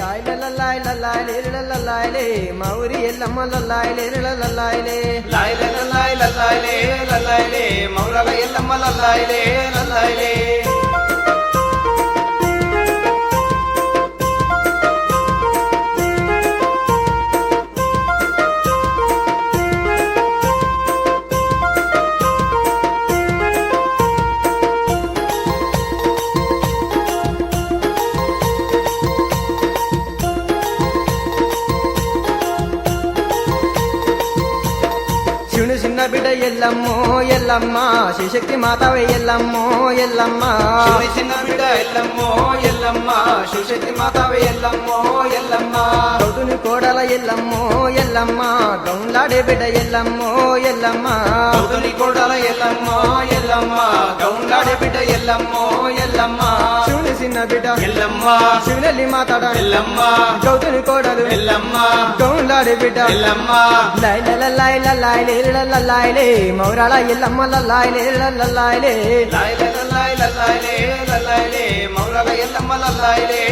లాయ్ లల్లాయ్ Mauri Yellamma లల్లాయ్ మౌరల Yellamma లల్లాయిలే శివుని చిన్న బిడ్డ ఎల్లమ్మ శివశక్తి మాతవే ఎల్లమ్మ శివుని చిన్న బిడ్డ ఎల్లమ్మ శివశక్తి మాతావే ఎల్లమ్మ గౌతుని కోడల ఎల్లమ్మ గౌన్లాడే బిడ్డ ఎల్లమ్మ గౌతమి కోడల ఎల్లమ్మ గౌండాడే బిడ్డ ఎల్లమ్మ శివుని చిన్న బిడ్డ ఎల్లమ్మ శివునెల్లి మాతాడ ఎల్లమ్మ గౌతుని కోడలు ఎల్లమ్మ గౌన్లాడే బిడ్డ ఎల్లమ్మ లాయ్ మౌరాల ఎల్లమ్మ లల్లాయ్ మౌరల ఎల్లమ్మ లల్లాయిలే